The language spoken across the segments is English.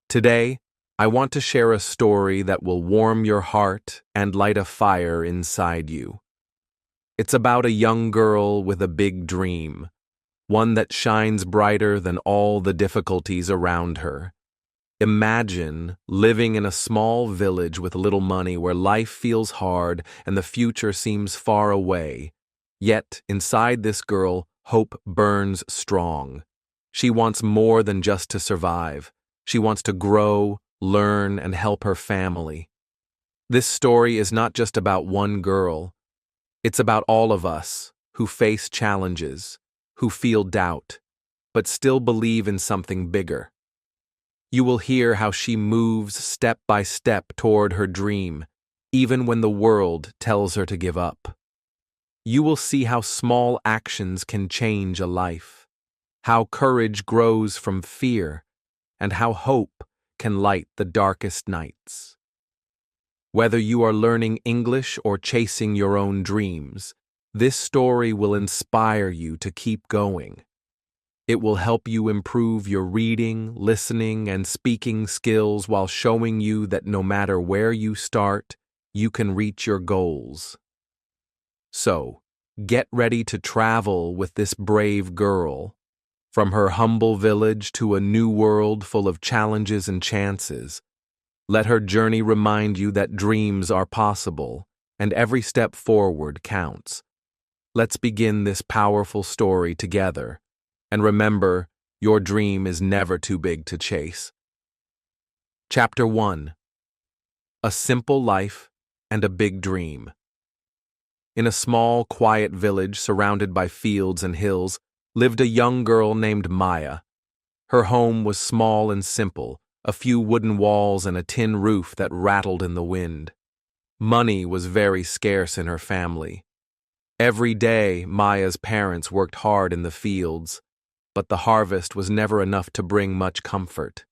Today, I want to share a story that will warm your heart and light a fire inside you. It's about a young girl with a big dream, one that shines brighter than all the difficulties around her. Imagine living in a small village with little money where life feels hard and the future seems far away. Yet, inside this girl, hope burns strong. She wants more than just to survive. She wants to grow, learn, and help her family. This story is not just about one girl. It's about all of us who face challenges, who feel doubt, but still believe in something bigger. You will hear how she moves step by step toward her dream, even when the world tells her to give up. You will see how small actions can change a life, how courage grows from fear, and how hope can light the darkest nights. Whether you are learning English or chasing your own dreams, this story will inspire you to keep going. It will help you improve your reading, listening, and speaking skills while showing you that no matter where you start, you can reach your goals. So, get ready to travel with this brave girl, from her humble village to a new world full of challenges and chances. Let her journey remind you that dreams are possible, and every step forward counts. Let's begin this powerful story together, and remember, your dream is never too big to chase. Chapter 1. A Simple Life and a Big Dream. In a small, quiet village surrounded by fields and hills, lived a young girl named Maya. Her home was small and simple, a few wooden walls and a tin roof that rattled in the wind. Money was very scarce in her family. Every day, Maya's parents worked hard in the fields, but the harvest was never enough to bring much comfort.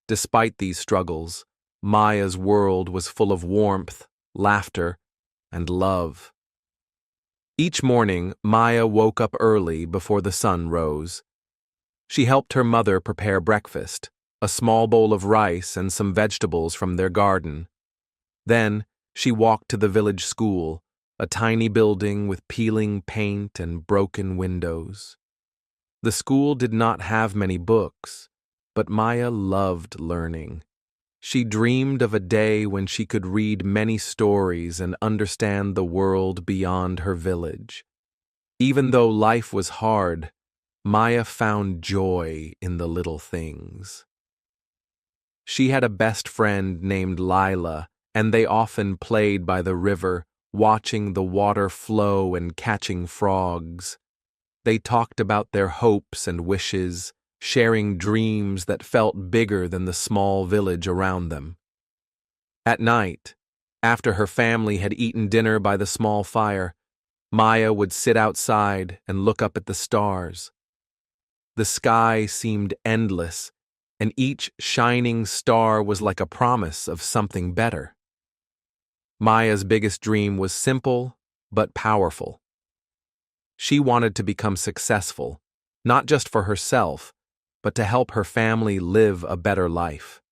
Despite these struggles, Maya's world was full of warmth, laughter, and love. Each morning, Maya woke up early before the sun rose. She helped her mother prepare breakfast, a small bowl of rice and some vegetables from their garden. Then, she walked to the village school, a tiny building with peeling paint and broken windows. The school did not have many books, but Maya loved learning. She dreamed of a day when she could read many stories and understand the world beyond her village. Even though life was hard, Maya found joy in the little things. She had a best friend named Lila, and they often played by the river, watching the water flow and catching frogs. They talked about their hopes and wishes, sharing dreams that felt bigger than the small village around them. At night, after her family had eaten dinner by the small fire, Maya would sit outside and look up at the stars. The sky seemed endless, and each shining star was like a promise of something better. Maya's biggest dream was simple but powerful. She wanted to become successful, not just for herself, but to help her family live a better life.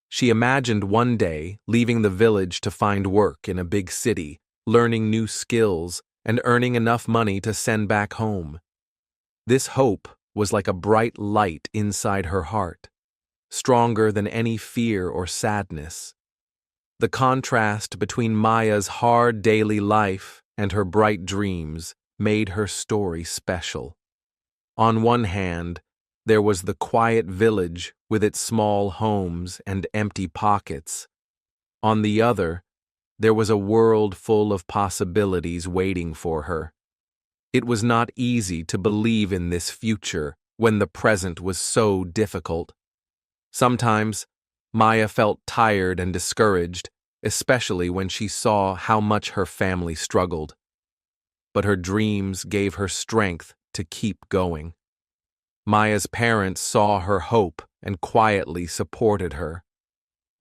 She imagined one day leaving the village to find work in a big city, learning new skills, and earning enough money to send back home. This hope was like a bright light inside her heart, stronger than any fear or sadness. The contrast between Maya's hard daily life and her bright dreams made her story special. On one hand, there was the quiet village with its small homes and empty pockets. On the other, there was a world full of possibilities waiting for her. It was not easy to believe in this future when the present was so difficult. Sometimes, Maya felt tired and discouraged, especially when she saw how much her family struggled. But her dreams gave her strength to keep going. Maya's parents saw her hope and quietly supported her.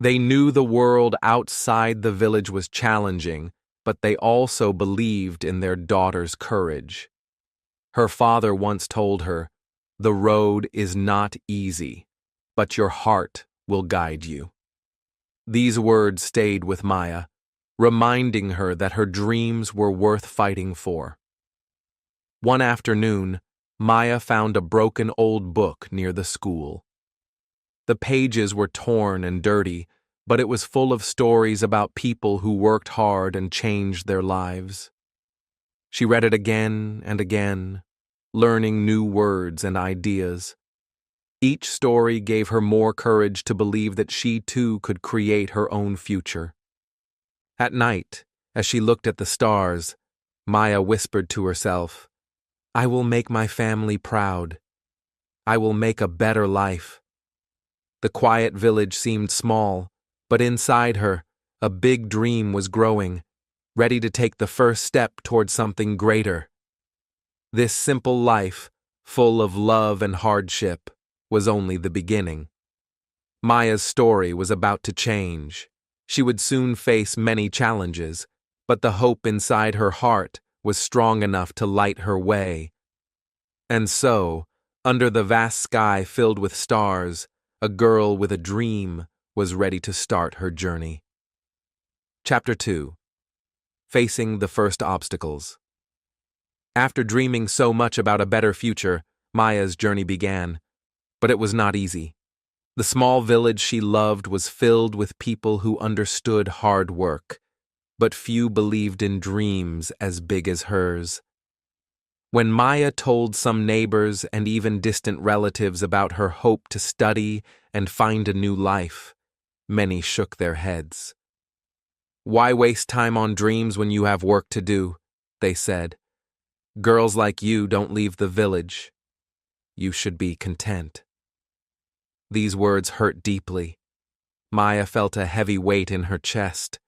They knew the world outside the village was challenging, but they also believed in their daughter's courage. Her father once told her, "The road is not easy, but your heart will guide you." These words stayed with Maya, reminding her that her dreams were worth fighting for. One afternoon, Maya found a broken old book near the school. The pages were torn and dirty, but it was full of stories about people who worked hard and changed their lives. She read it again and again, learning new words and ideas. Each story gave her more courage to believe that she too could create her own future. At night, as she looked at the stars, Maya whispered to herself, "I will make my family proud. I will make a better life." The quiet village seemed small, but inside her, a big dream was growing, ready to take the first step toward something greater. This simple life, full of love and hardship, was only the beginning. Maya's story was about to change. She would soon face many challenges, but the hope inside her heart was strong enough to light her way. And so, under the vast sky filled with stars, a girl with a dream was ready to start her journey. Chapter 2. Facing the First Obstacles. After dreaming so much about a better future, Maya's journey began. But it was not easy. The small village she loved was filled with people who understood hard work, but few believed in dreams as big as hers. When Maya told some neighbors and even distant relatives about her hope to study and find a new life, many shook their heads. "Why waste time on dreams when you have work to do?" they said. "Girls like you don't leave the village. You should be content." These words hurt deeply. Maya felt a heavy weight in her chest.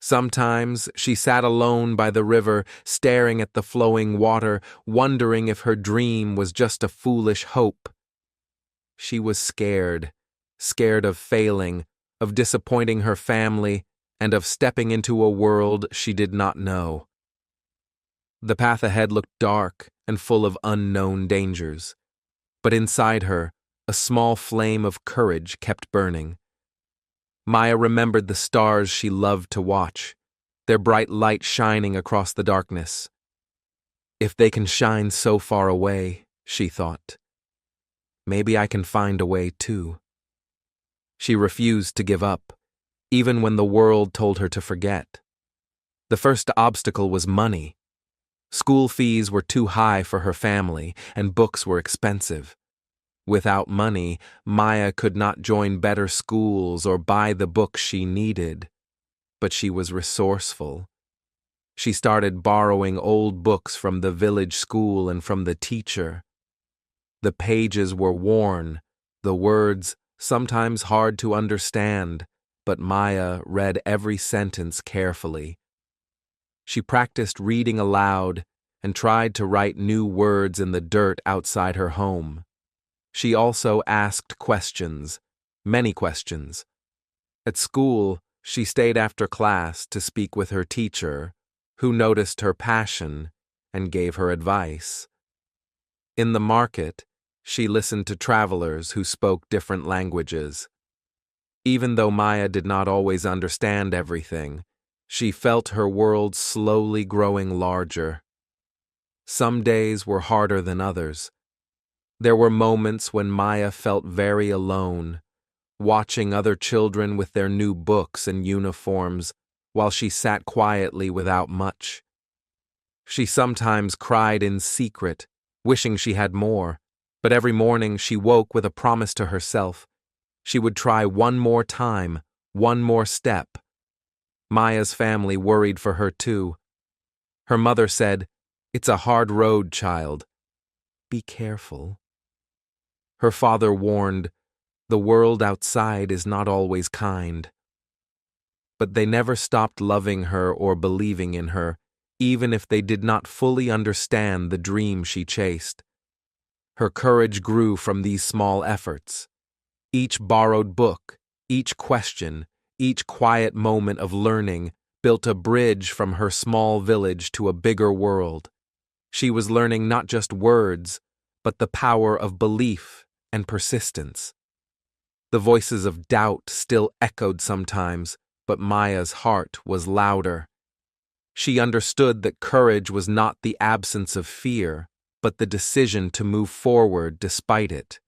Sometimes she sat alone by the river, staring at the flowing water, wondering if her dream was just a foolish hope. She was scared of failing, of disappointing her family, and of stepping into a world she did not know. The path ahead looked dark and full of unknown dangers, but inside her, a small flame of courage kept burning. Maya remembered the stars she loved to watch, their bright light shining across the darkness. "If they can shine so far away," she thought, "maybe I can find a way too." She refused to give up, even when the world told her to forget. The first obstacle was money. School fees were too high for her family, and books were expensive. Without money, Maya could not join better schools or buy the books she needed. But she was resourceful. She started borrowing old books from the village school and from the teacher. The pages were worn, the words sometimes hard to understand, but Maya read every sentence carefully. She practiced reading aloud and tried to write new words in the dirt outside her home. She also asked questions, many questions. At school, she stayed after class to speak with her teacher, who noticed her passion and gave her advice. In the market, she listened to travelers who spoke different languages. Even though Maya did not always understand everything, she felt her world slowly growing larger. Some days were harder than others. There were moments when Maya felt very alone, watching other children with their new books and uniforms, while she sat quietly without much. She sometimes cried in secret, wishing she had more, but every morning she woke with a promise to herself. She would try one more time, one more step. Maya's family worried for her too. Her mother said, "It's a hard road, child. Be careful." Her father warned, "The world outside is not always kind." But they never stopped loving her or believing in her, even if they did not fully understand the dream she chased. Her courage grew from these small efforts. Each borrowed book, each question, each quiet moment of learning built a bridge from her small village to a bigger world. She was learning not just words, but the power of belief and persistence. The voices of doubt still echoed sometimes, but Maya's heart was louder. She understood that courage was not the absence of fear, but the decision to move forward despite it.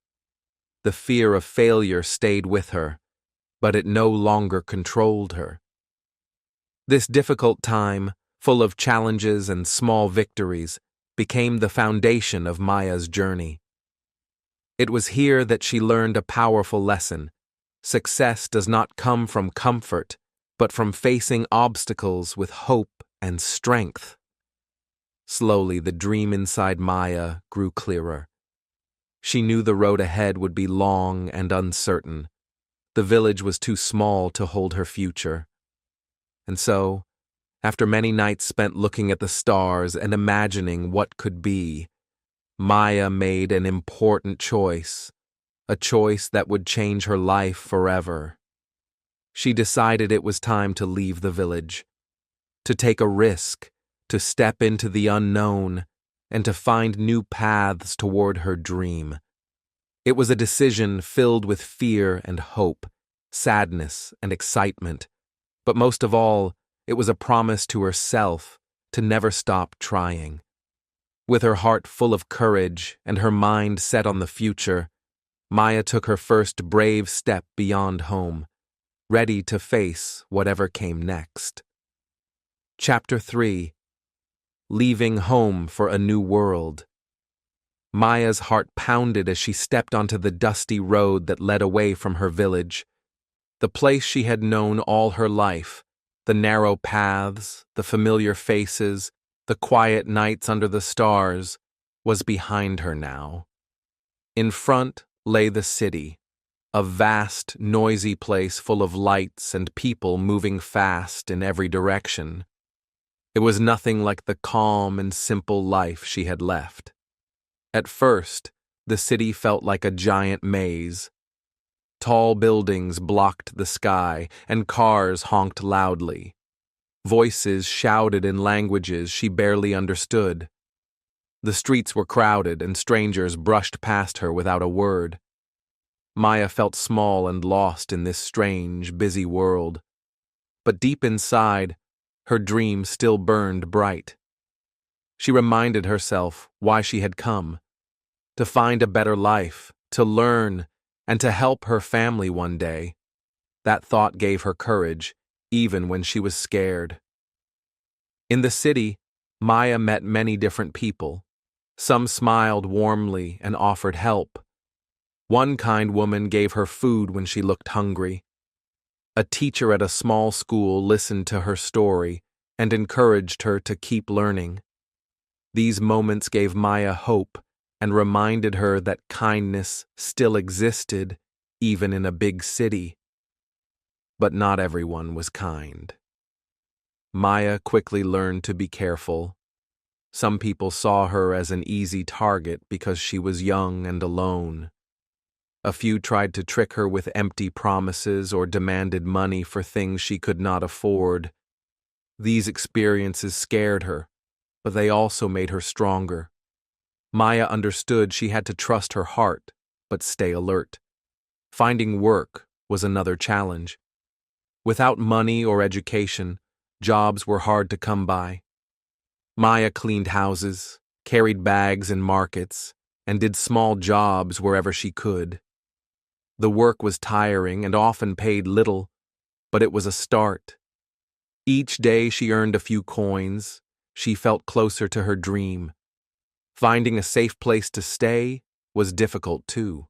The fear of failure stayed with her, but it no longer controlled her. This difficult time, full of challenges and small victories, became the foundation of Maya's journey. It was here that she learned a powerful lesson. Success does not come from comfort, but from facing obstacles with hope and strength. Slowly, the dream inside Maya grew clearer. She knew the road ahead would be long and uncertain. The village was too small to hold her future. And so, after many nights spent looking at the stars and imagining what could be, Maya made an important choice, a choice that would change her life forever. She decided it was time to leave the village, to take a risk, to step into the unknown, and to find new paths toward her dream. It was a decision filled with fear and hope, sadness and excitement, but most of all, it was a promise to herself to never stop trying. With her heart full of courage and her mind set on the future, Maya took her first brave step beyond home, ready to face whatever came next. Chapter 3. Leaving Home for a New World. Maya's heart pounded as she stepped onto the dusty road that led away from her village. The place she had known all her life, the narrow paths, the familiar faces, the quiet nights under the stars, was behind her now. In front lay the city, a vast, noisy place full of lights and people moving fast in every direction. It was nothing like the calm and simple life she had left. At first, the city felt like a giant maze. Tall buildings blocked the sky, and cars honked loudly. Voices shouted in languages she barely understood. The streets were crowded, and strangers brushed past her without a word. Maya felt small and lost in this strange, busy world. But deep inside, her dream still burned bright. She reminded herself why she had come: to find a better life, to learn, and to help her family one day. That thought gave her courage, even when she was scared. In the city, Maya met many different people. Some smiled warmly and offered help. One kind woman gave her food when she looked hungry. A teacher at a small school listened to her story and encouraged her to keep learning. These moments gave Maya hope and reminded her that kindness still existed, even in a big city. But not everyone was kind. Maya quickly learned to be careful. Some people saw her as an easy target because she was young and alone. A few tried to trick her with empty promises or demanded money for things she could not afford. These experiences scared her, but they also made her stronger. Maya understood she had to trust her heart, but stay alert. Finding work was another challenge. Without money or education, jobs were hard to come by. Maya cleaned houses, carried bags in markets, and did small jobs wherever she could. The work was tiring and often paid little, but it was a start. Each day she earned a few coins, she felt closer to her dream. Finding a safe place to stay was difficult too.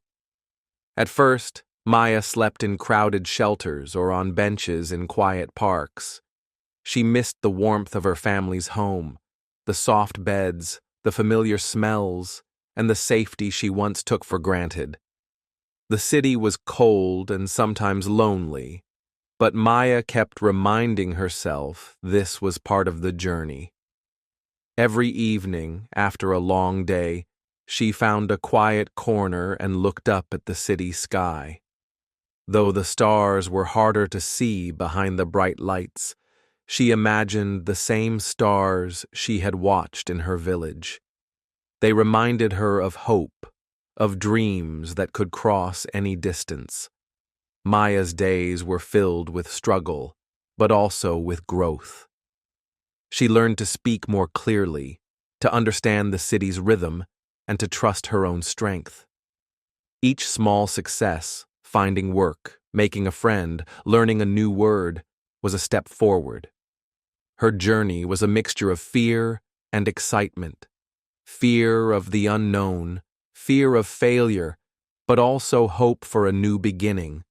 At first, Maya slept in crowded shelters or on benches in quiet parks. She missed the warmth of her family's home, the soft beds, the familiar smells, and the safety she once took for granted. The city was cold and sometimes lonely, but Maya kept reminding herself this was part of the journey. Every evening, after a long day, she found a quiet corner and looked up at the city sky. Though the stars were harder to see behind the bright lights, she imagined the same stars she had watched in her village. They reminded her of hope, of dreams that could cross any distance. Maya's days were filled with struggle, but also with growth. She learned to speak more clearly, to understand the city's rhythm, and to trust her own strength. Each small success, finding work, making a friend, learning a new word, was a step forward. Her journey was a mixture of fear and excitement. Fear of the unknown, fear of failure, but also hope for a new beginning.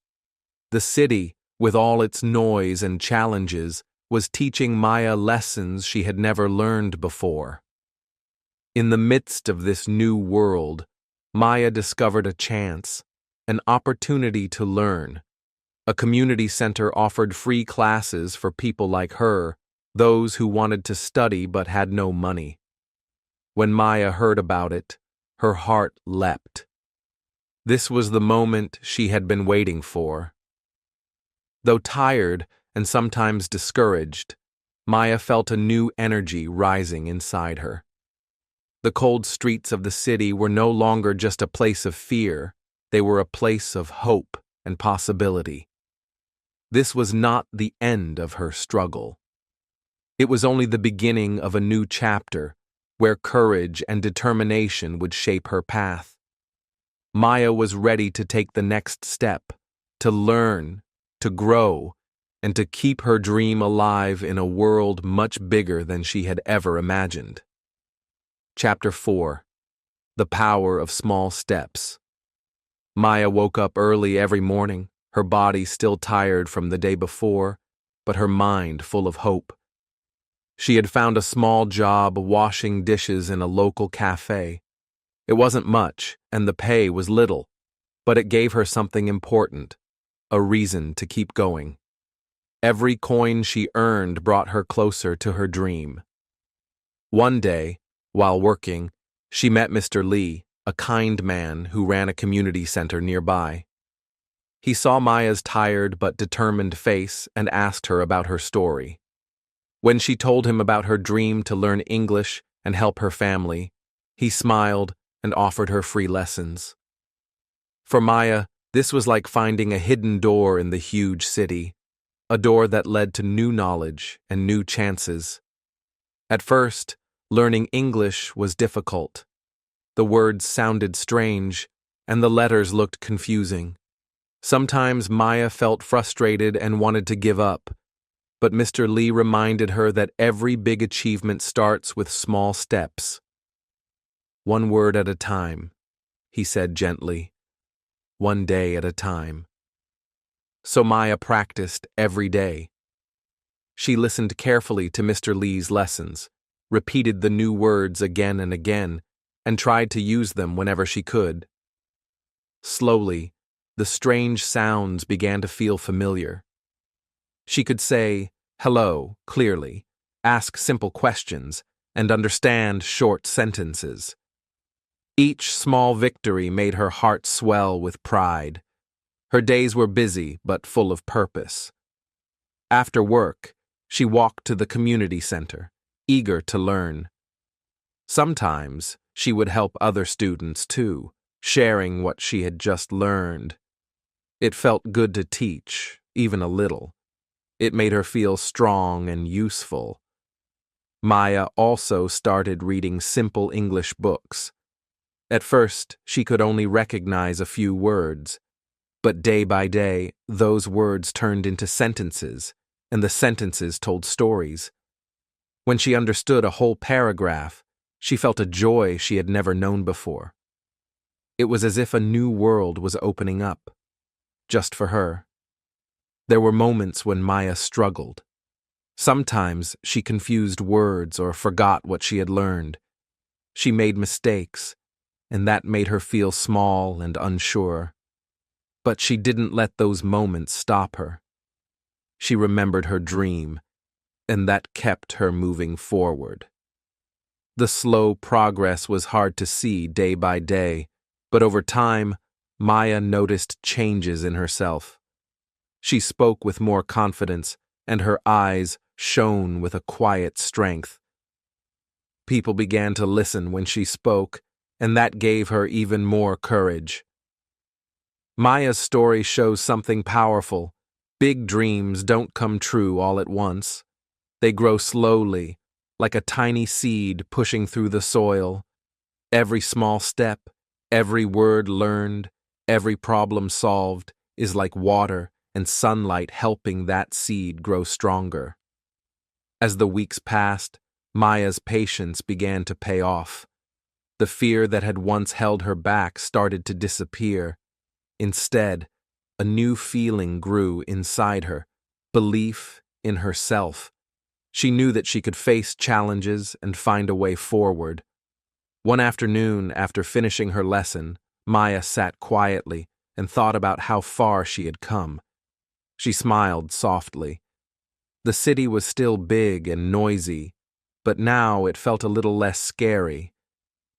The city, with all its noise and challenges, was teaching Maya lessons she had never learned before. In the midst of this new world, Maya discovered a chance, an opportunity to learn. A community center offered free classes for people like her, those who wanted to study but had no money. When Maya heard about it, her heart leapt. This was the moment she had been waiting for. Though tired and sometimes discouraged, Maya felt a new energy rising inside her. The cold streets of the city were no longer just a place of fear, they were a place of hope and possibility. This was not the end of her struggle. It was only the beginning of a new chapter, where courage and determination would shape her path. Maya was ready to take the next step, to learn, to grow, and to keep her dream alive in a world much bigger than she had ever imagined. Chapter 4. The Power of Small Steps. Maya woke up early every morning, her body still tired from the day before, but her mind full of hope. She had found a small job washing dishes in a local cafe. It wasn't much, and the pay was little, but it gave her something important, a reason to keep going. Every coin she earned brought her closer to her dream. One day, while working, she met Mr. Lee, a kind man who ran a community center nearby. He saw Maya's tired but determined face and asked her about her story. When she told him about her dream to learn English and help her family, he smiled and offered her free lessons. For Maya, this was like finding a hidden door in the huge city, a door that led to new knowledge and new chances. At first, learning English was difficult. The words sounded strange, and the letters looked confusing. Sometimes Maya felt frustrated and wanted to give up, but Mr. Lee reminded her that every big achievement starts with small steps. One word at a time, he said gently. One day at a time. So Maya practiced every day. She listened carefully to Mr. Lee's lessons, repeated the new words again and again, and tried to use them whenever she could. Slowly, the strange sounds began to feel familiar. She could say hello clearly, ask simple questions, and understand short sentences. Each small victory made her heart swell with pride. Her days were busy but full of purpose. After work, she walked to the community center, eager to learn. Sometimes she would help other students too, sharing what she had just learned. It felt good to teach, even a little. It made her feel strong and useful. Maya also started reading simple English books. At first, she could only recognize a few words, but day by day, those words turned into sentences, and the sentences told stories. When she understood a whole paragraph, she felt a joy she had never known before. It was as if a new world was opening up, just for her. There were moments when Maya struggled. Sometimes she confused words or forgot what she had learned. She made mistakes, and that made her feel small and unsure. But she didn't let those moments stop her. She remembered her dream, and that kept her moving forward. The slow progress was hard to see day by day, but over time, Maya noticed changes in herself. She spoke with more confidence, and her eyes shone with a quiet strength. People began to listen when she spoke, and that gave her even more courage. Maya's story shows something powerful. Big dreams don't come true all at once. They grow slowly, like a tiny seed pushing through the soil. Every small step, every word learned, every problem solved is like water and sunlight helping that seed grow stronger. As the weeks passed, Maya's patience began to pay off. The fear that had once held her back started to disappear. Instead, a new feeling grew inside her, belief in herself. She knew that she could face challenges and find a way forward. One afternoon, after finishing her lesson, Maya sat quietly and thought about how far she had come. She smiled softly. The city was still big and noisy, but now it felt a little less scary.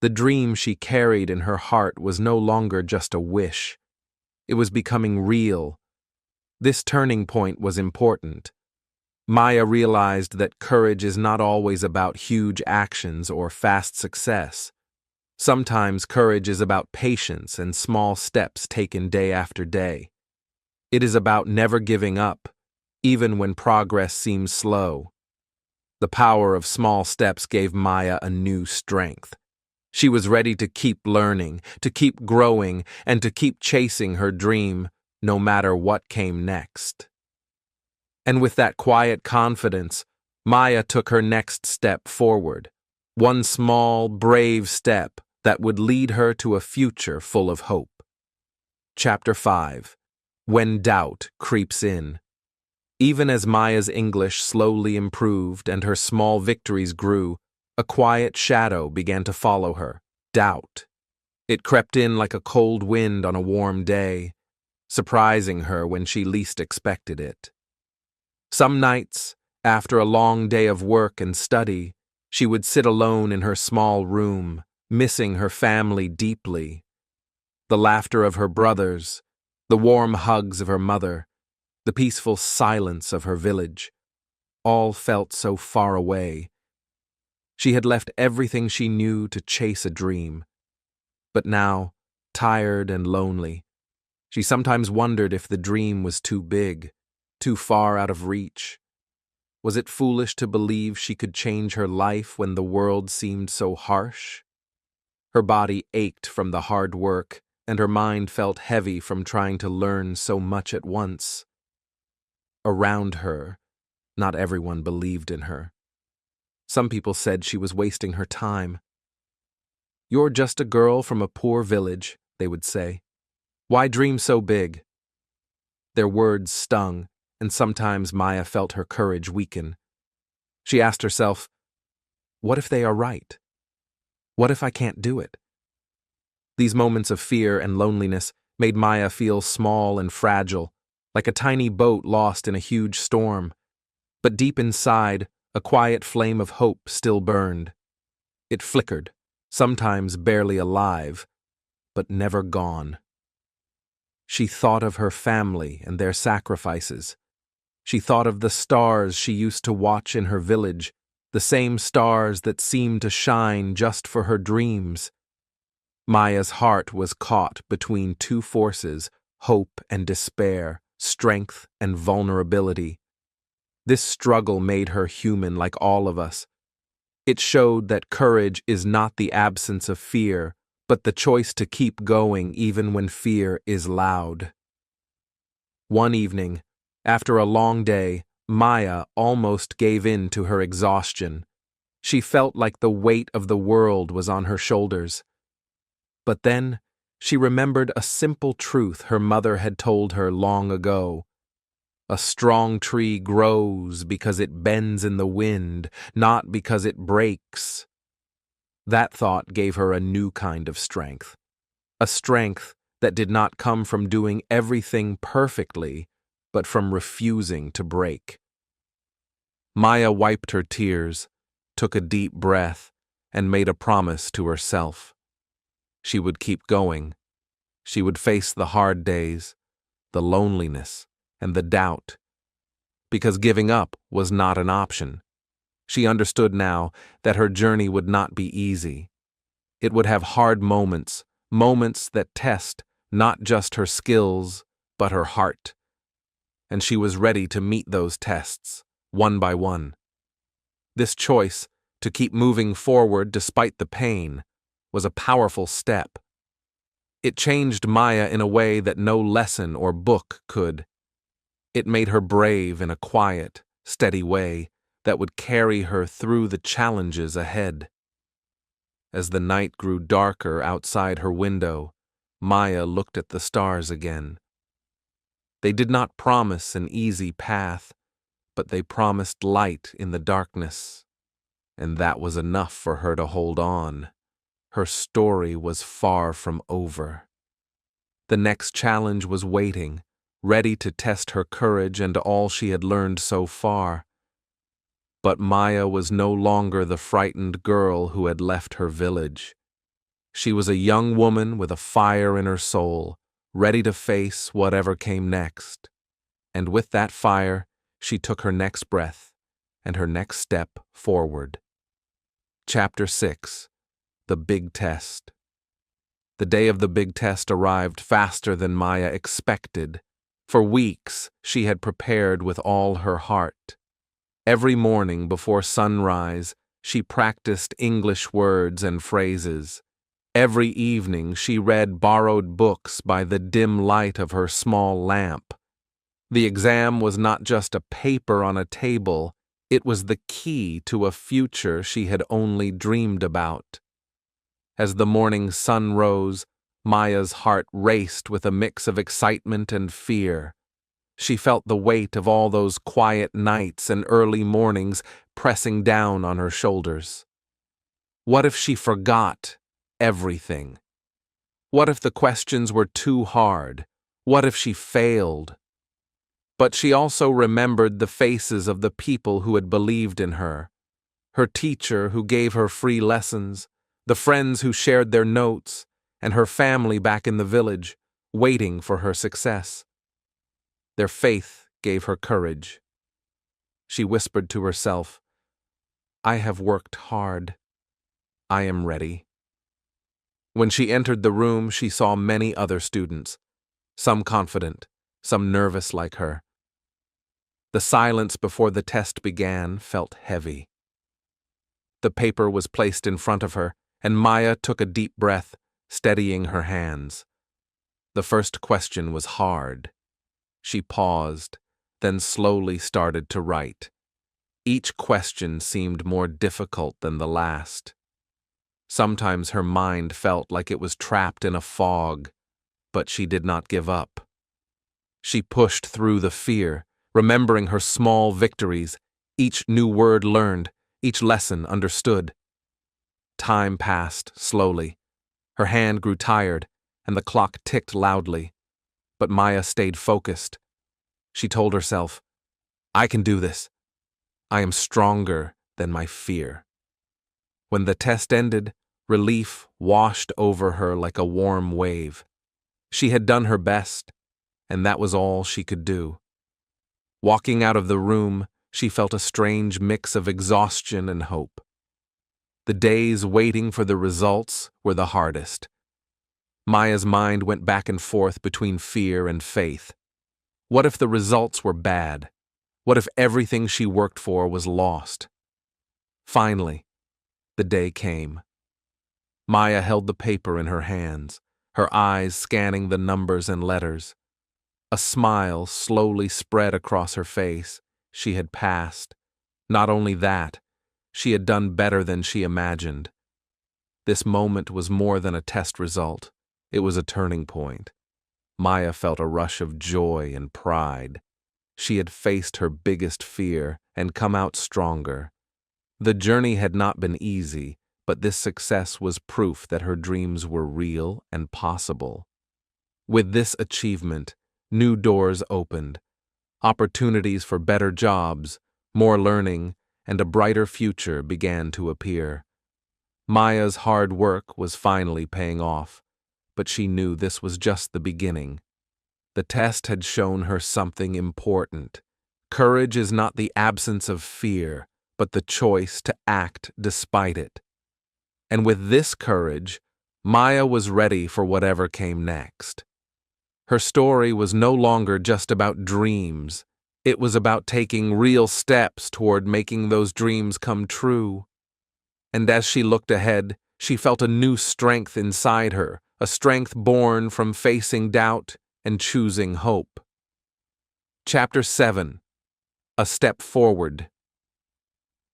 The dream she carried in her heart was no longer just a wish. It was becoming real. This turning point was important. Maya realized that courage is not always about huge actions or fast success. Sometimes courage is about patience and small steps taken day after day. It is about never giving up, even when progress seems slow. The power of small steps gave Maya a new strength. She was ready to keep learning, to keep growing, and to keep chasing her dream, no matter what came next. And with that quiet confidence, Maya took her next step forward. One small, brave step that would lead her to a future full of hope. Chapter 5. When Doubt Creeps In. Even as Maya's English slowly improved and her small victories grew, a quiet shadow began to follow her, doubt. It crept in like a cold wind on a warm day, surprising her when she least expected it. Some nights, after a long day of work and study, she would sit alone in her small room, missing her family deeply. The laughter of her brothers, the warm hugs of her mother, the peaceful silence of her village, all felt so far away. She had left everything she knew to chase a dream. But now, tired and lonely, she sometimes wondered if the dream was too big, too far out of reach. Was it foolish to believe she could change her life when the world seemed so harsh? Her body ached from the hard work, and her mind felt heavy from trying to learn so much at once. Around her, not everyone believed in her. Some people said she was wasting her time. "You're just a girl from a poor village," they would say. "Why dream so big?" Their words stung, and sometimes Maya felt her courage weaken. She asked herself, what if they are right? What if I can't do it? These moments of fear and loneliness made Maya feel small and fragile, like a tiny boat lost in a huge storm. But deep inside, a quiet flame of hope still burned. It flickered, sometimes barely alive, but never gone. She thought of her family and their sacrifices. She thought of the stars she used to watch in her village, the same stars that seemed to shine just for her dreams. Maya's heart was caught between two forces, hope and despair, strength and vulnerability. This struggle made her human like all of us. It showed that courage is not the absence of fear, but the choice to keep going even when fear is loud. One evening, after a long day, Maya almost gave in to her exhaustion. She felt like the weight of the world was on her shoulders. But then, she remembered a simple truth her mother had told her long ago. A strong tree grows because it bends in the wind, not because it breaks. That thought gave her a new kind of strength. A strength that did not come from doing everything perfectly, but from refusing to break. Maya wiped her tears, took a deep breath, and made a promise to herself. She would keep going. She would face the hard days, the loneliness, and the doubt, because giving up was not an option. She understood now that her journey would not be easy. It would have hard moments, moments that test, not just her skills, but her heart. And she was ready to meet those tests, one by one. This choice, to keep moving forward despite the pain, was a powerful step. It changed Maya in a way that no lesson or book could. It made her brave in a quiet, steady way that would carry her through the challenges ahead. As the night grew darker outside her window, Maya looked at the stars again. They did not promise an easy path, but they promised light in the darkness. And that was enough for her to hold on. Her story was far from over. The next challenge was waiting, ready to test her courage and all she had learned so far. But Maya was no longer the frightened girl who had left her village. She was a young woman with a fire in her soul, ready to face whatever came next. And with that fire, she took her next breath and her next step forward. Chapter 6. The Big Test. The day of the big test arrived faster than Maya expected. For weeks, she had prepared with all her heart. Every morning before sunrise, she practiced English words and phrases. Every evening, she read borrowed books by the dim light of her small lamp. The exam was not just a paper on a table, it was the key to a future she had only dreamed about. As the morning sun rose, Maya's heart raced with a mix of excitement and fear. She felt the weight of all those quiet nights and early mornings pressing down on her shoulders. What if she forgot everything? What if the questions were too hard? What if she failed? But she also remembered the faces of the people who had believed in her. Her teacher who gave her free lessons, the friends who shared their notes, and her family back in the village, waiting for her success. Their faith gave her courage. She whispered to herself, "I have worked hard. I am ready." When she entered the room, she saw many other students, some confident, some nervous like her. The silence before the test began felt heavy. The paper was placed in front of her, and Maya took a deep breath, steadying her hands. The first question was hard. She paused, then slowly started to write. Each question seemed more difficult than the last. Sometimes her mind felt like it was trapped in a fog, but she did not give up. She pushed through the fear, remembering her small victories, each new word learned, each lesson understood. Time passed slowly. Her hand grew tired, and the clock ticked loudly. But Maya stayed focused. She told herself, "I can do this. I am stronger than my fear." When the test ended, relief washed over her like a warm wave. She had done her best, and that was all she could do. Walking out of the room, she felt a strange mix of exhaustion and hope. The days waiting for the results were the hardest. Maya's mind went back and forth between fear and faith. What if the results were bad? What if everything she worked for was lost? Finally, the day came. Maya held the paper in her hands, her eyes scanning the numbers and letters. A smile slowly spread across her face. She had passed. Not only that, she had done better than she imagined. This moment was more than a test result. It was a turning point. Maya felt a rush of joy and pride. She had faced her biggest fear and come out stronger. The journey had not been easy, but this success was proof that her dreams were real and possible. With this achievement, new doors opened. Opportunities for better jobs, more learning, and a brighter future began to appear. Maya's hard work was finally paying off, but she knew this was just the beginning. The test had shown her something important. Courage is not the absence of fear, but the choice to act despite it. And with this courage, Maya was ready for whatever came next. Her story was no longer just about dreams. It was about taking real steps toward making those dreams come true. And as she looked ahead, she felt a new strength inside her, a strength born from facing doubt and choosing hope. Chapter 7. A Step Forward.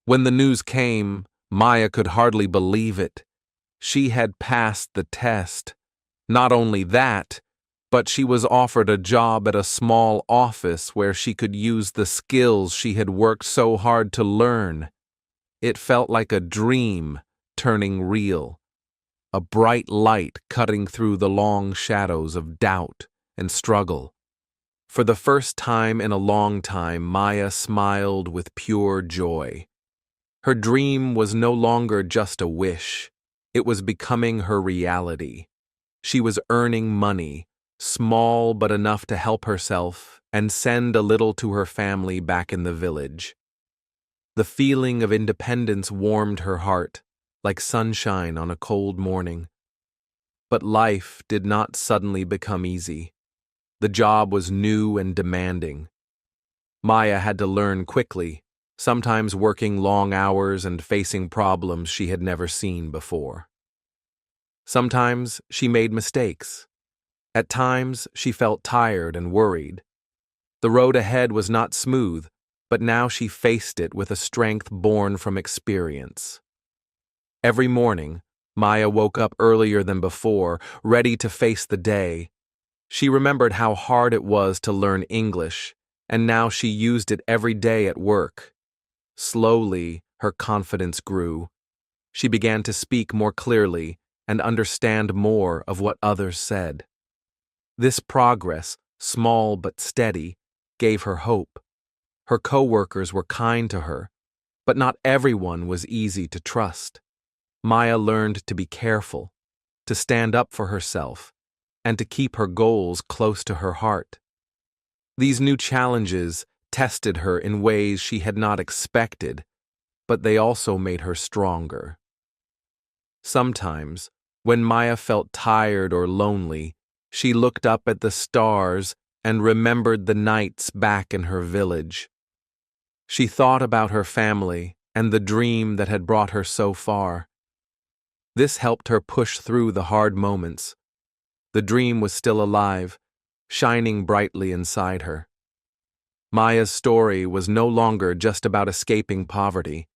When the news came, Maya could hardly believe it. She had passed the test. Not only that, but she was offered a job at a small office where she could use the skills she had worked so hard to learn. It felt like a dream turning real, a bright light cutting through the long shadows of doubt and struggle. For the first time in a long time, Maya smiled with pure joy. Her dream was no longer just a wish. It was becoming her reality. She was earning money, small but enough to help herself and send a little to her family back in the village. The feeling of independence warmed her heart, like sunshine on a cold morning. But life did not suddenly become easy. The job was new and demanding. Maya had to learn quickly, sometimes working long hours and facing problems she had never seen before. Sometimes she made mistakes. At times she felt tired and worried. The road ahead was not smooth, but now she faced it with a strength born from experience. Every morning, Maya woke up earlier than before, ready to face the day. She remembered how hard it was to learn English, and now she used it every day at work. Slowly, her confidence grew. She began to speak more clearly and understand more of what others said. This progress, small but steady, gave her hope. Her co-workers were kind to her, but not everyone was easy to trust. Maya learned to be careful, to stand up for herself, and to keep her goals close to her heart. These new challenges tested her in ways she had not expected, but they also made her stronger. Sometimes, when Maya felt tired or lonely, she looked up at the stars and remembered the nights back in her village. She thought about her family and the dream that had brought her so far. This helped her push through the hard moments. The dream was still alive, shining brightly inside her. Maya's story was no longer just about escaping poverty.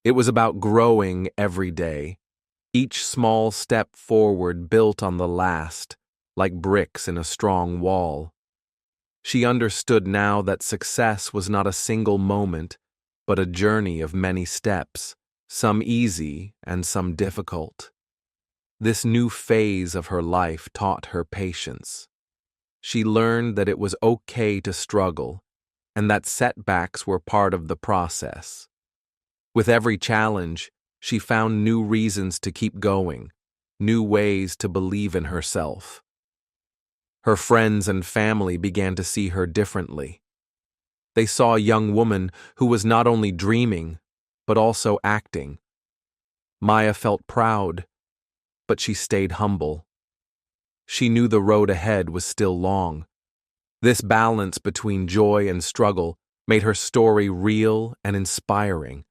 It was about growing every day. Each small step forward built on the last, like bricks in a strong wall. She understood now that success was not a single moment, but a journey of many steps, some easy and some difficult. This new phase of her life taught her patience. She learned that it was okay to struggle, and that setbacks were part of the process. With every challenge, she found new reasons to keep going, new ways to believe in herself. Her friends and family began to see her differently. They saw a young woman who was not only dreaming, but also acting. Maya felt proud, but she stayed humble. She knew the road ahead was still long. This balance between joy and struggle made her story real and inspiring.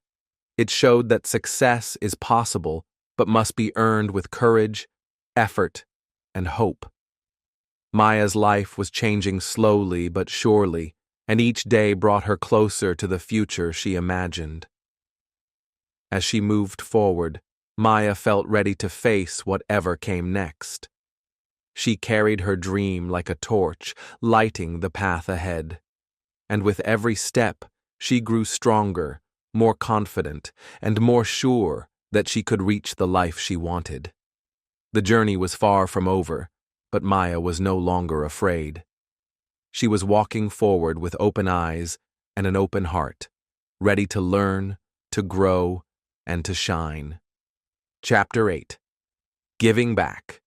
It showed that success is possible, but must be earned with courage, effort, and hope. Maya's life was changing slowly but surely, and each day brought her closer to the future she imagined. As she moved forward, Maya felt ready to face whatever came next. She carried her dream like a torch, lighting the path ahead. And with every step, she grew stronger, more confident, and more sure that she could reach the life she wanted. The journey was far from over, but Maya was no longer afraid. She was walking forward with open eyes and an open heart, ready to learn, to grow, and to shine. Chapter 8. Giving Back.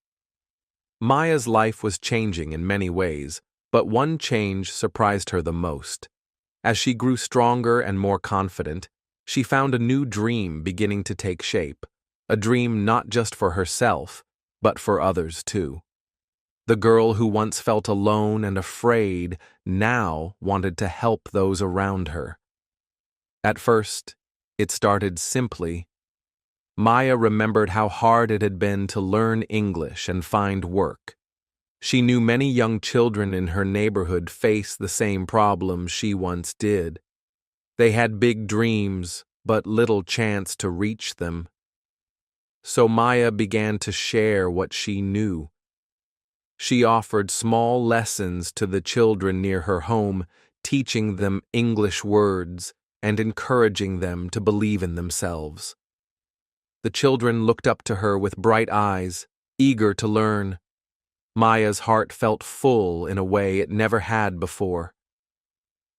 Maya's life was changing in many ways, but one change surprised her the most. As she grew stronger and more confident, she found a new dream beginning to take shape, a dream not just for herself, but for others too. The girl who once felt alone and afraid now wanted to help those around her. At first, it started simply. Maya remembered how hard it had been to learn English and find work. She knew many young children in her neighborhood face the same problems she once did. They had big dreams, but little chance to reach them. So Maya began to share what she knew. She offered small lessons to the children near her home, teaching them English words and encouraging them to believe in themselves. The children looked up to her with bright eyes, eager to learn. Maya's heart felt full in a way it never had before.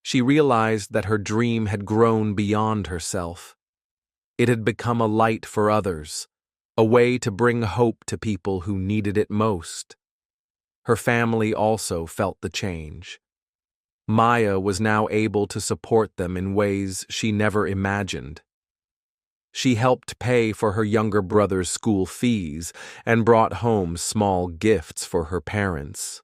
She realized that her dream had grown beyond herself. It had become a light for others, a way to bring hope to people who needed it most. Her family also felt the change. Maya was now able to support them in ways she never imagined. She helped pay for her younger brother's school fees and brought home small gifts for her parents.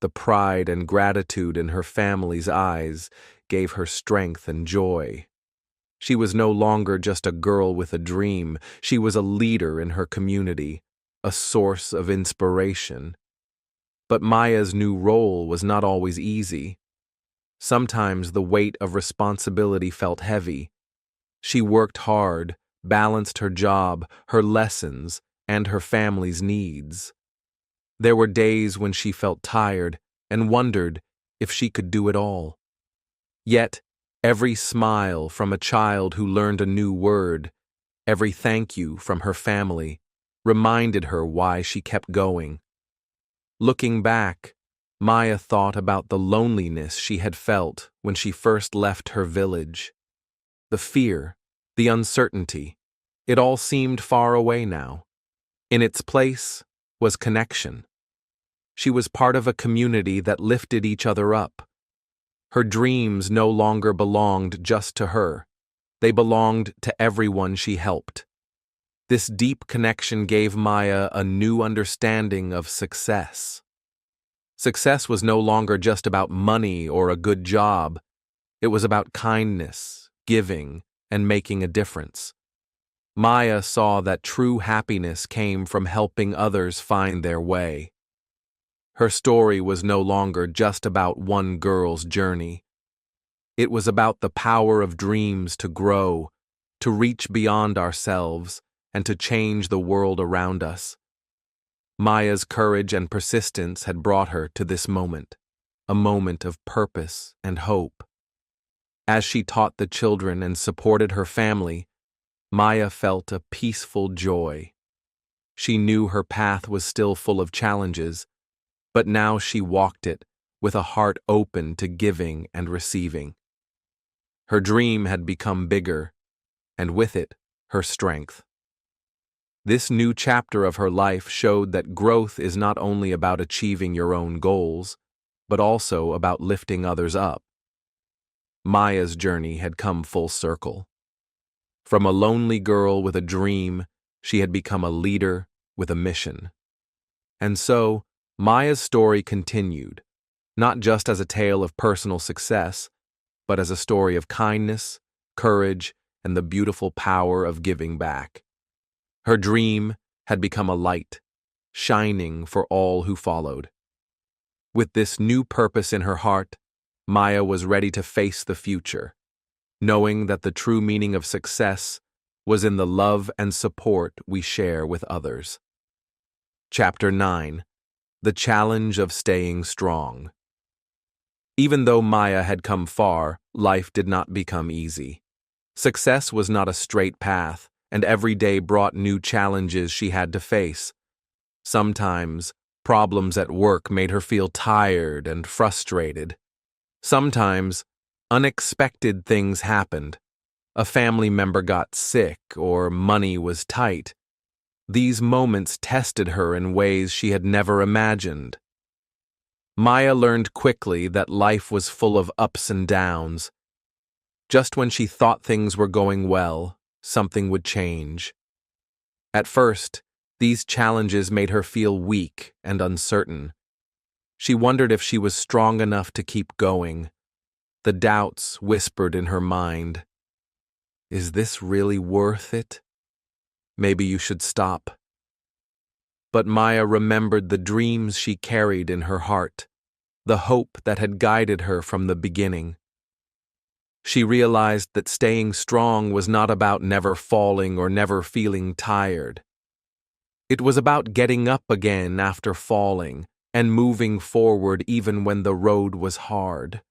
The pride and gratitude in her family's eyes gave her strength and joy. She was no longer just a girl with a dream. She was a leader in her community, a source of inspiration. But Maya's new role was not always easy. Sometimes the weight of responsibility felt heavy. She worked hard, balanced her job, her lessons, and her family's needs. There were days when she felt tired and wondered if she could do it all. Yet, every smile from a child who learned a new word, every thank you from her family, reminded her why she kept going. Looking back, Maya thought about the loneliness she had felt when she first left her village. The fear, the uncertainty, it all seemed far away now. In its place was connection. She was part of a community that lifted each other up. Her dreams no longer belonged just to her. They belonged to everyone she helped. This deep connection gave Maya a new understanding of success. Success was no longer just about money or a good job. It was about kindness, giving, and making a difference. Maya saw that true happiness came from helping others find their way. Her story was no longer just about one girl's journey. It was about the power of dreams to grow, to reach beyond ourselves, and to change the world around us. Maya's courage and persistence had brought her to this moment, a moment of purpose and hope. As she taught the children and supported her family, Maya felt a peaceful joy. She knew her path was still full of challenges, but now she walked it with a heart open to giving and receiving. Her dream had become bigger, and with it, her strength. This new chapter of her life showed that growth is not only about achieving your own goals, but also about lifting others up. Maya's journey had come full circle. From a lonely girl with a dream, she had become a leader with a mission. And so, Maya's story continued, not just as a tale of personal success, but as a story of kindness, courage, and the beautiful power of giving back. Her dream had become a light, shining for all who followed. With this new purpose in her heart, Maya was ready to face the future, knowing that the true meaning of success was in the love and support we share with others. Chapter 9. The Challenge of Staying Strong. Even though Maya had come far, life did not become easy. Success was not a straight path, and every day brought new challenges she had to face. Sometimes, problems at work made her feel tired and frustrated. Sometimes, unexpected things happened. A family member got sick or money was tight. These moments tested her in ways she had never imagined. Maya learned quickly that life was full of ups and downs. Just when she thought things were going well, something would change. At first, these challenges made her feel weak and uncertain. She wondered if she was strong enough to keep going. The doubts whispered in her mind. Is this really worth it? Maybe you should stop. But Maya remembered the dreams she carried in her heart, the hope that had guided her from the beginning. She realized that staying strong was not about never falling or never feeling tired. It was about getting up again after falling and moving forward even when the road was hard.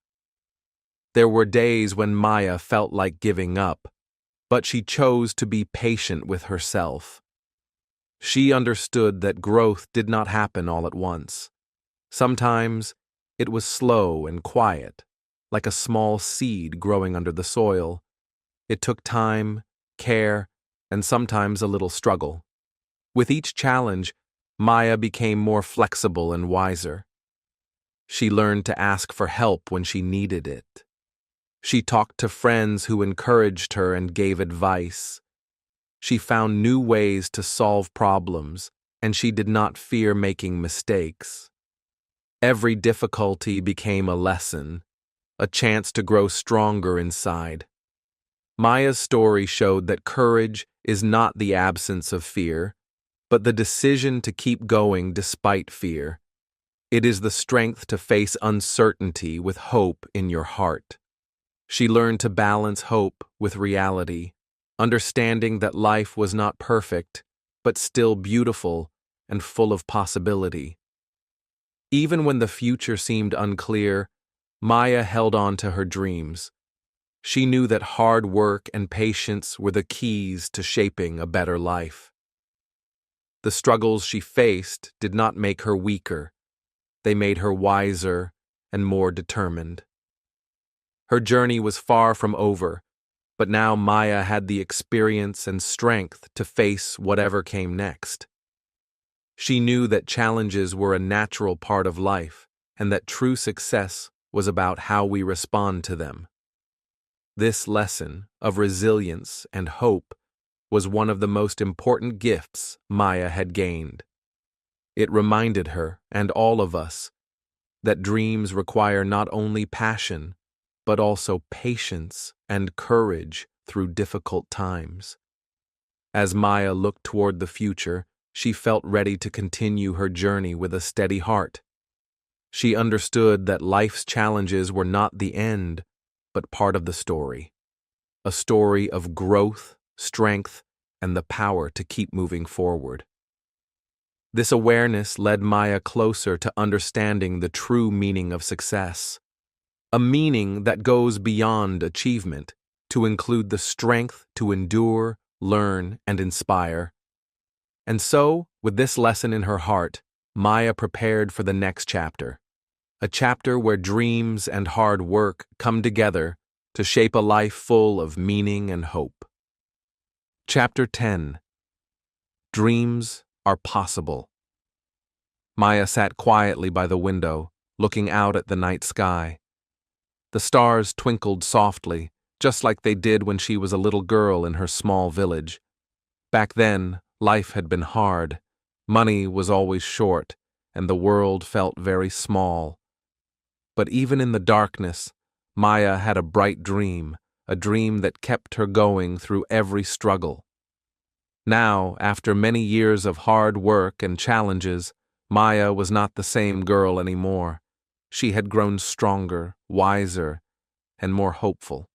There were days when Maya felt like giving up, but she chose to be patient with herself. She understood that growth did not happen all at once. Sometimes it was slow and quiet, like a small seed growing under the soil. It took time, care, and sometimes a little struggle. With each challenge, Maya became more flexible and wiser. She learned to ask for help when she needed it. She talked to friends who encouraged her and gave advice. She found new ways to solve problems, and she did not fear making mistakes. Every difficulty became a lesson, a chance to grow stronger inside. Maya's story showed that courage is not the absence of fear, but the decision to keep going despite fear. It is the strength to face uncertainty with hope in your heart. She learned to balance hope with reality, understanding that life was not perfect, but still beautiful and full of possibility. Even when the future seemed unclear, Maya held on to her dreams. She knew that hard work and patience were the keys to shaping a better life. The struggles she faced did not make her weaker. They made her wiser and more determined. Her journey was far from over, but now Maya had the experience and strength to face whatever came next. She knew that challenges were a natural part of life, and that true success was about how we respond to them. This lesson of resilience and hope was one of the most important gifts Maya had gained. It reminded her, and all of us, that dreams require not only passion, but also patience and courage through difficult times. As Maya looked toward the future, she felt ready to continue her journey with a steady heart. She understood that life's challenges were not the end, but part of the story. A story of growth, strength, and the power to keep moving forward. This awareness led Maya closer to understanding the true meaning of success. A meaning that goes beyond achievement, to include the strength to endure, learn, and inspire. And so, with this lesson in her heart, Maya prepared for the next chapter. A chapter where dreams and hard work come together to shape a life full of meaning and hope. Chapter 10. Dreams are possible. Maya sat quietly by the window, looking out at the night sky. The stars twinkled softly, just like they did when she was a little girl in her small village. Back then, life had been hard. Money was always short, and the world felt very small. But even in the darkness, Maya had a bright dream, a dream that kept her going through every struggle. Now, after many years of hard work and challenges, Maya was not the same girl anymore. She had grown stronger, wiser, and more hopeful.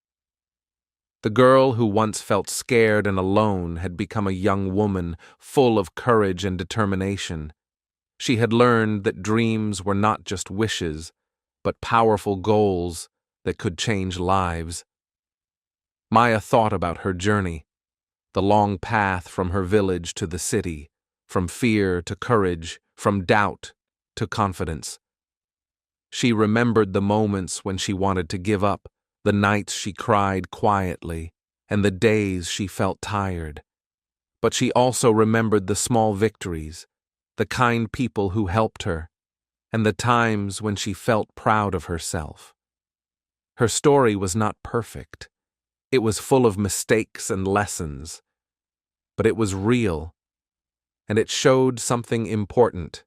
The girl who once felt scared and alone had become a young woman full of courage and determination. She had learned that dreams were not just wishes, but powerful goals that could change lives. Maya thought about her journey, the long path from her village to the city, from fear to courage, from doubt to confidence. She remembered the moments when she wanted to give up, the nights she cried quietly, and the days she felt tired. But she also remembered the small victories, the kind people who helped her, and the times when she felt proud of herself. Her story was not perfect. It was full of mistakes and lessons, but it was real, and it showed something important.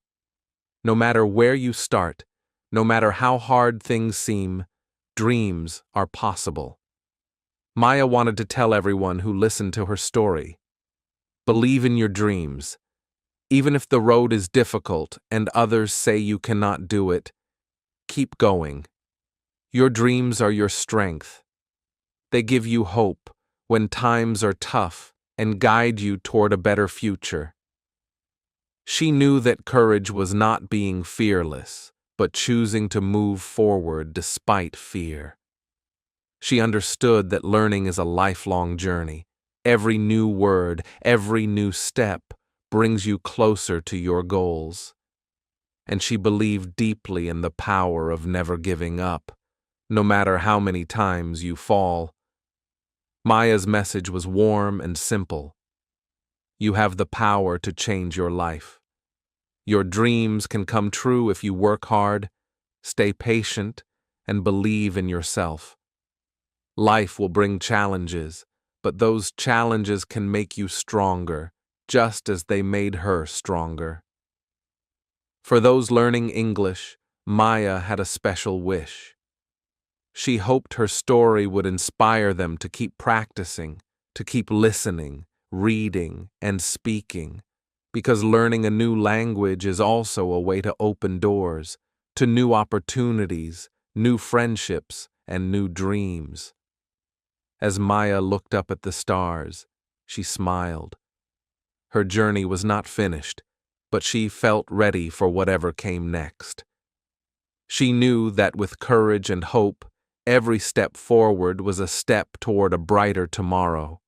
No matter where you start, No matter how hard things seem, dreams are possible. Maya wanted to tell everyone who listened to her story, believe in your dreams. Even if the road is difficult and others say you cannot do it, keep going. Your dreams are your strength. They give you hope when times are tough and guide you toward a better future. She knew that courage was not being fearless, but choosing to move forward despite fear. She understood that learning is a lifelong journey. Every new word, every new step brings you closer to your goals. And she believed deeply in the power of never giving up, no matter how many times you fall. Maya's message was warm and simple. You have the power to change your life. Your dreams can come true if you work hard, stay patient, and believe in yourself. Life will bring challenges, but those challenges can make you stronger, just as they made her stronger. For those learning English, Maya had a special wish. She hoped her story would inspire them to keep practicing, to keep listening, reading, and speaking, because learning a new language is also a way to open doors to new opportunities, new friendships, and new dreams. As Maya looked up at the stars, she smiled. Her journey was not finished, but she felt ready for whatever came next. She knew that with courage and hope, every step forward was a step toward a brighter tomorrow.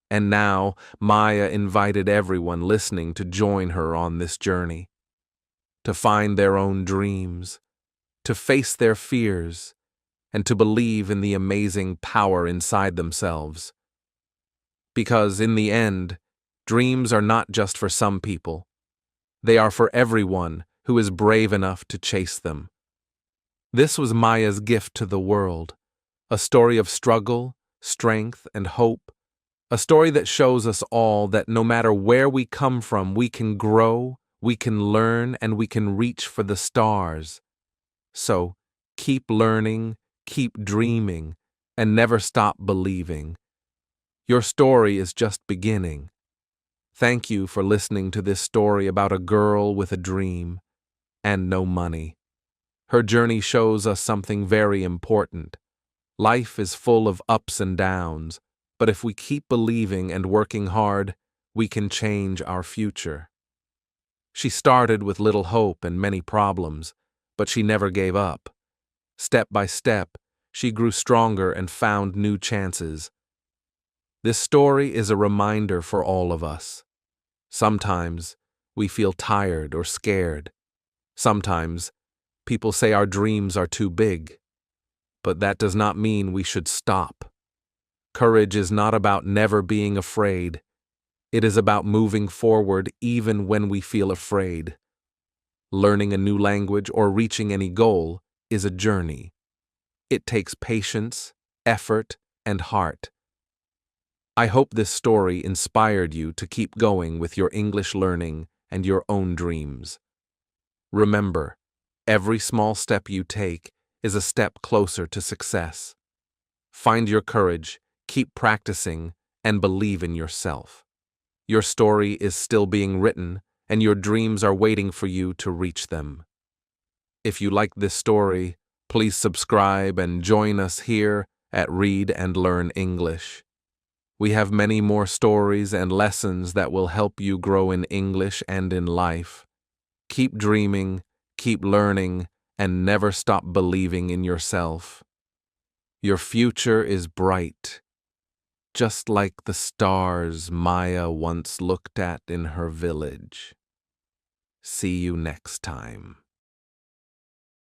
And now, Maya invited everyone listening to join her on this journey, to find their own dreams, to face their fears, and to believe in the amazing power inside themselves. Because in the end, dreams are not just for some people. They are for everyone who is brave enough to chase them. This was Maya's gift to the world, a story of struggle, strength, and hope, a story that shows us all that no matter where we come from, we can grow, we can learn, and we can reach for the stars. So, keep learning, keep dreaming, and never stop believing. Your story is just beginning. Thank you for listening to this story about a girl with a dream and no money. Her journey shows us something very important. Life is full of ups and downs, but if we keep believing and working hard, we can change our future. She started with little hope and many problems, but she never gave up. Step by step, she grew stronger and found new chances. This story is a reminder for all of us. Sometimes we feel tired or scared. Sometimes people say our dreams are too big. But that does not mean we should stop. Courage is not about never being afraid. It is about moving forward even when we feel afraid. Learning a new language or reaching any goal is a journey. It takes patience, effort, and heart. I hope this story inspired you to keep going with your English learning and your own dreams. Remember, every small step you take is a step closer to success. Find your courage, keep practicing, and believe in yourself. Your story is still being written, and your dreams are waiting for you to reach them. If you like this story, please subscribe and join us here at Read and Learn English. We have many more stories and lessons that will help you grow in English and in life. Keep dreaming, keep learning, and never stop believing in yourself. Your future is bright, just like the stars Maya once looked at in her village. See you next time.